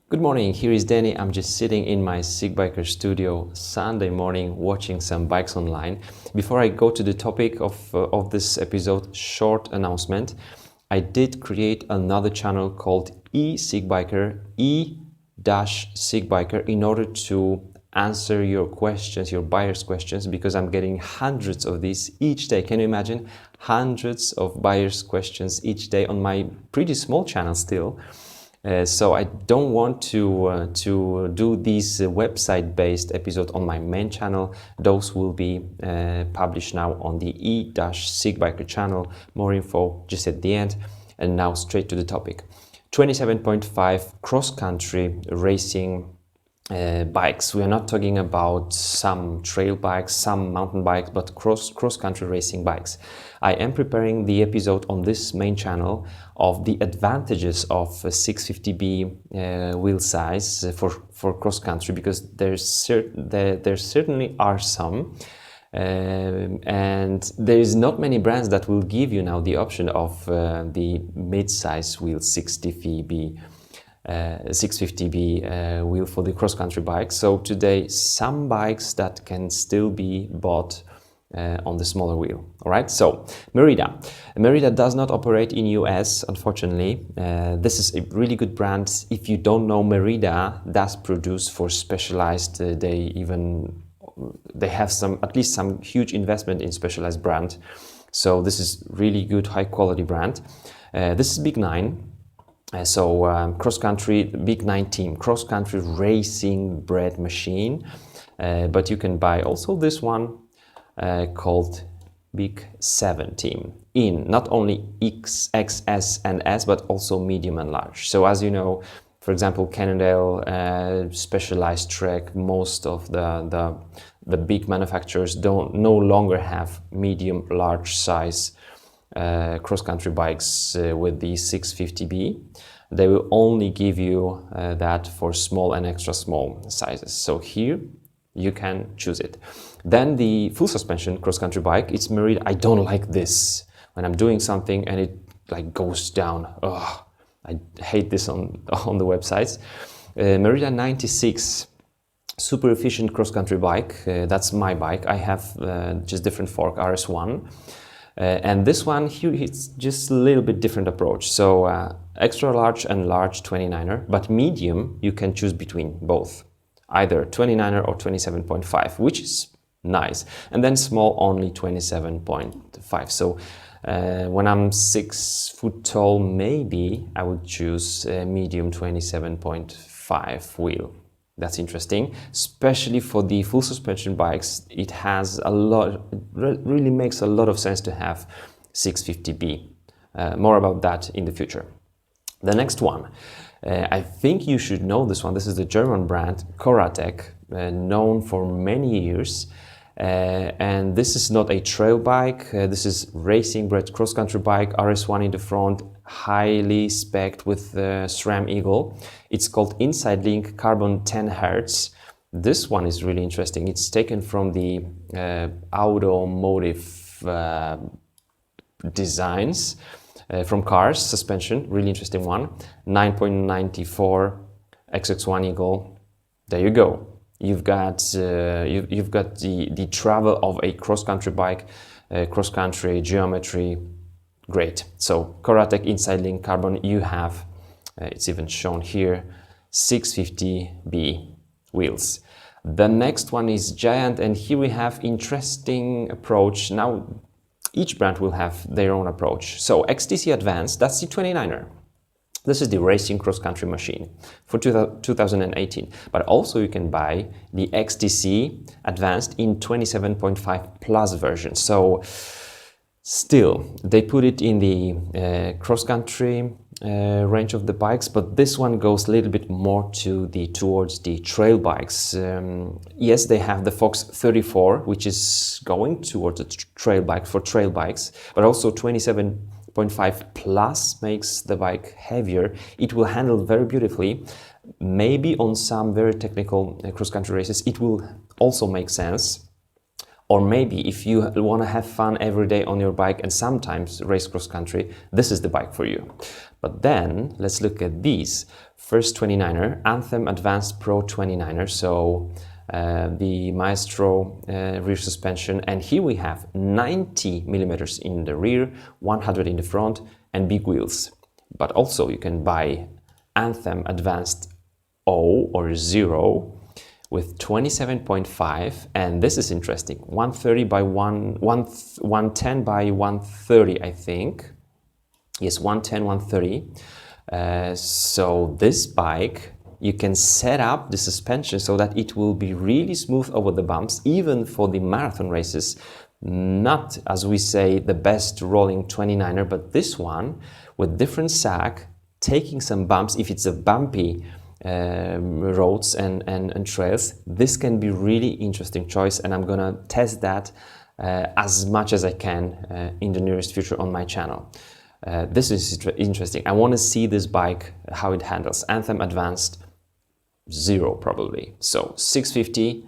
Good morning, here is Danny. I'm just sitting in my Sigbiker studio Sunday morning watching some bikes online. Before I go to the topic of this episode, short announcement. I did create another channel called e-Sigbiker, e-Sigbiker, in order to answer your questions, your buyers' questions, because I'm getting hundreds of these each day. Can you imagine? Hundreds of buyers' questions each day on my pretty small channel still. So I don't want to do these website-based episodes on my main channel. Those will be published now on the e-Sigbiker channel. More info just at the end. And now straight to the topic. 27.5 cross-country racing bikes. We are not talking about some trail bikes, some mountain bikes, but cross-country racing bikes. I am preparing the episode on this main channel of the advantages of a 650B wheel size for cross-country, because there certainly are some. And there is not many brands that will give you now the option of the mid-size wheel 650B wheel for the cross-country bike. So today, some bikes that can still be bought on the smaller wheel. All right, so Merida. Merida does not operate in US, unfortunately. This is a really good brand. If you don't know, Merida does produce for Specialized. They have at least some huge investment in Specialized brand. So this is really good, high quality brand. This is Big 9. Cross-country, Big 9 team, cross-country racing bred machine. But you can buy also this one called Big 7 team in not only X, XS and S, but also medium and large. So as you know, for example, Cannondale, Specialized Trek, most of the big manufacturers no longer have medium, large size cross-country bikes with the 650B. They will only give you that for small and extra small sizes. So here you can choose it. Then the full suspension cross-country bike, it's Merida. I don't like this when I'm doing something and it like goes down. Ugh, I hate this on the websites. Merida 96. Super efficient cross-country bike. That's my bike. I have just different fork, RS1. And this one here, it's just a little bit different approach. So extra large and large 29er, but medium, you can choose between both, either 29er or 27.5, which is nice. And then small, only 27.5. So when I'm 6 foot tall, maybe I would choose a medium 27.5 wheel. That's interesting, especially for the full suspension bikes. It has really makes a lot of sense to have 650B. More about that in the future. The next one, I think you should know this one. This is the German brand Corratec, known for many years. And this is not a trail bike. This is racing bred cross-country bike, RS1 in the front, highly spec'd with SRAM Eagle. It's called Inside Link Carbon 10 Hz. This one is really interesting. It's taken from the automotive designs from cars, suspension, really interesting one. 9.94 XX1 Eagle. There you go. You've got the travel of a cross-country bike, cross-country geometry. Great. So Corratec Inside Link Carbon, you have, it's even shown here, 650B wheels. The next one is Giant, and here we have interesting approach. Now each brand will have their own approach. So XTC Advanced, that's the 29er. This is the racing cross-country machine for 2018. But also you can buy the XTC Advanced in 27.5 plus version. So still, they put it in the cross-country range of the bikes, but this one goes a little bit more towards the trail bikes. Yes, they have the Fox 34, which is going towards a trail bike for trail bikes, but also 27.5 plus makes the bike heavier. It will handle very beautifully. Maybe on some very technical cross-country races, it will also make sense. Or maybe if you want to have fun every day on your bike and sometimes race cross country, this is the bike for you. But then let's look at these. First 29er, Anthem Advanced Pro 29er, so the Maestro rear suspension, and here we have 90 millimeters in the rear, 100 in the front, and big wheels. But also you can buy Anthem Advanced O or 0 with 27.5, and this is interesting, 110 by 130, I think. Yes, 110, 130. So this bike, you can set up the suspension so that it will be really smooth over the bumps, even for the marathon races. Not, as we say, the best rolling 29er, but this one with different sag, taking some bumps. If it's a bumpy roads and trails, this can be really interesting choice, and I'm gonna test that as much as I can in the nearest future on my channel. This is interesting. I want to see this bike, how it handles. Anthem Advanced 0 probably. So 650,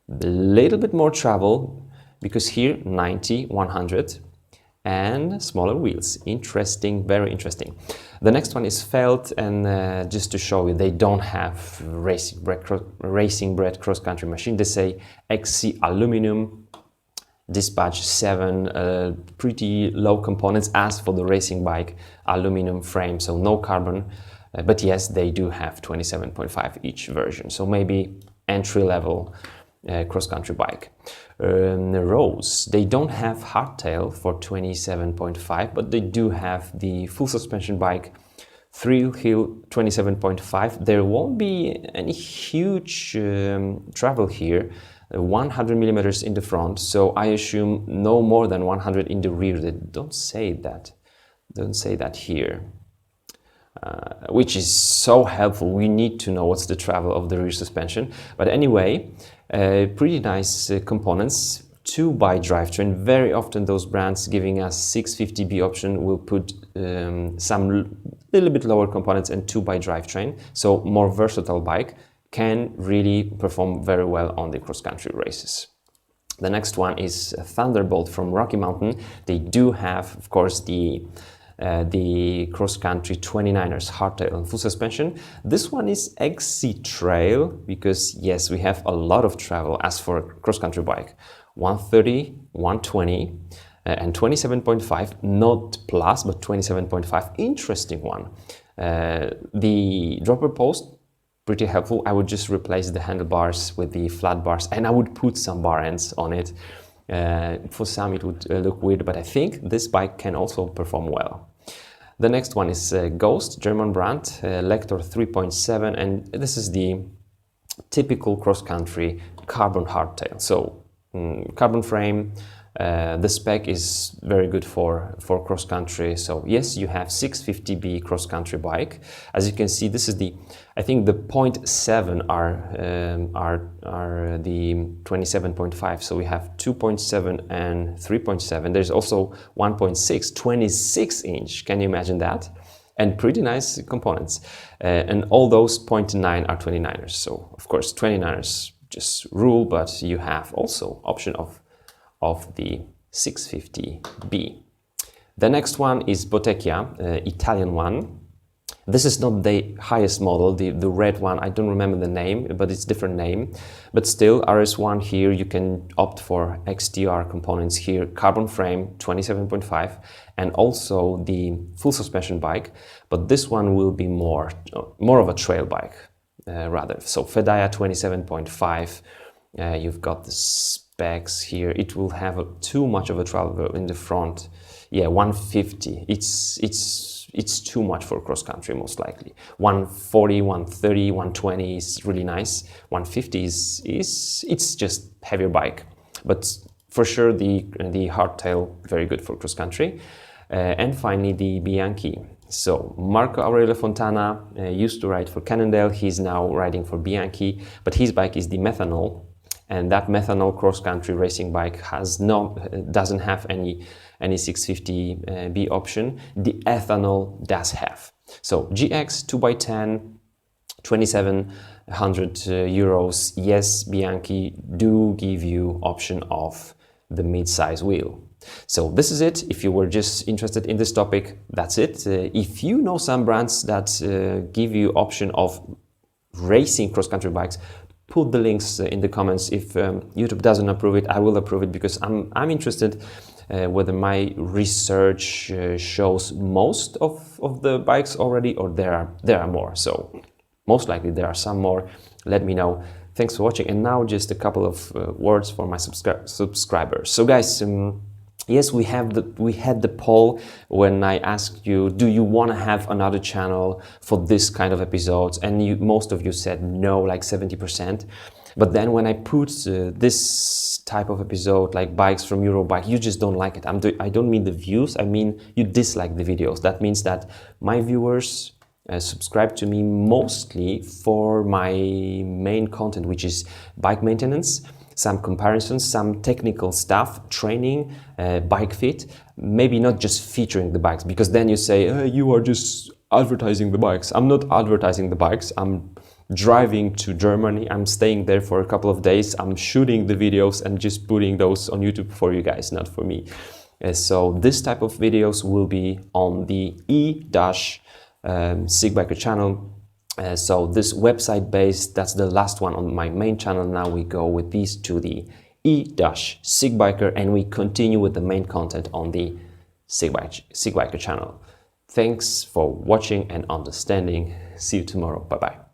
a little bit more travel, because here 90, 100, and smaller wheels. Interesting, very interesting. The next one is Felt, and just to show you, they don't have racing bred cross-country machine. They say XC aluminum, Dispatch 7, pretty low components as for the racing bike, aluminum frame, so no carbon. But yes, they do have 27.5 each version, so maybe entry-level cross-country bike. Rose, they don't have hardtail for 27.5, but they do have the full suspension bike, Thrill Hill 27.5. There won't be any huge travel here, 100 millimeters in the front, so I assume no more than 100 in the rear. They don't say that here. Which is so helpful. We need to know what's the travel of the rear suspension. But anyway, pretty nice components. 2-by drivetrain. Very often those brands giving us 650B option will put some little bit lower components and 2-by drivetrain. So more versatile bike, can really perform very well on the cross-country races. The next one is Thunderbolt from Rocky Mountain. They do have, of course, the cross-country 29ers hardtail and full suspension. This one is XC Trail, because yes, we have a lot of travel as for a cross-country bike. 130, 120 and 27.5, not plus, but 27.5, interesting one. The dropper post, pretty helpful. I would just replace the handlebars with the flat bars, and I would put some bar ends on it. For some it would look weird, but I think this bike can also perform well. The next one is Ghost, German brand, Lector 3.7, and this is the typical cross-country carbon hardtail. So carbon frame, the spec is very good for cross-country. So yes, you have 650B cross-country bike. As you can see, this is the, I think the 0.7 are the 27.5. So we have 2.7 and 3.7. There's also 1.6, 26 inch. Can you imagine that? And pretty nice components. And all those 0.9 are 29ers. So of course, 29ers just rule, but you have also option of the 650B. The next one is Bottecchia, Italian one. This is not the highest model, the red one, I don't remember the name, but it's different name. But still, RS1 here, you can opt for XTR components here, carbon frame, 27.5, and also the full suspension bike. But this one will be more of a trail bike, rather. So Fedaya 27.5, you've got the specs here. It will have too much of a travel in the front. Yeah, 150. It's too much for cross country, most likely. 140, 130, 120 is really nice. 150 it's just heavier bike, but for sure the hardtail very good for cross country. And finally the Bianchi. So Marco Aurelio Fontana used to ride for Cannondale. He's now riding for Bianchi, but his bike is the methanol. And that methanol cross-country racing bike doesn't have any 650B option. The ethanol does have. So GX 2x10, 2,700 euros. Yes, Bianchi do give you option of the mid-size wheel. So this is it. If you were just interested in this topic, that's it. If you know some brands that give you option of racing cross-country bikes, put the links in the comments. If YouTube doesn't approve it, I will approve it, because I'm interested whether my research shows most of the bikes already, or there are more. So most likely there are some more. Let me know. Thanks for watching. And now just a couple of words for my subscribers. So guys, yes, we had the poll when I asked you, do you want to have another channel for this kind of episodes? And most of you said no, like 70%. But then when I put this type of episode, like bikes from Eurobike, you just don't like it. I don't mean the views, I mean you dislike the videos. That means that my viewers subscribe to me mostly for my main content, which is bike maintenance, some comparisons, some technical stuff, training, bike fit, maybe not just featuring the bikes, because then you say, you are just advertising the bikes. I'm not advertising the bikes. I'm driving to Germany. I'm staying there for a couple of days. I'm shooting the videos and just putting those on YouTube for you guys, not for me. So this type of videos will be on the e-Sigbiker channel. So this website based, that's the last one on my main channel. Now we go with these to the e-Sigbiker, and we continue with the main content on the Sigbiker channel. Thanks for watching and understanding. See you tomorrow. Bye bye.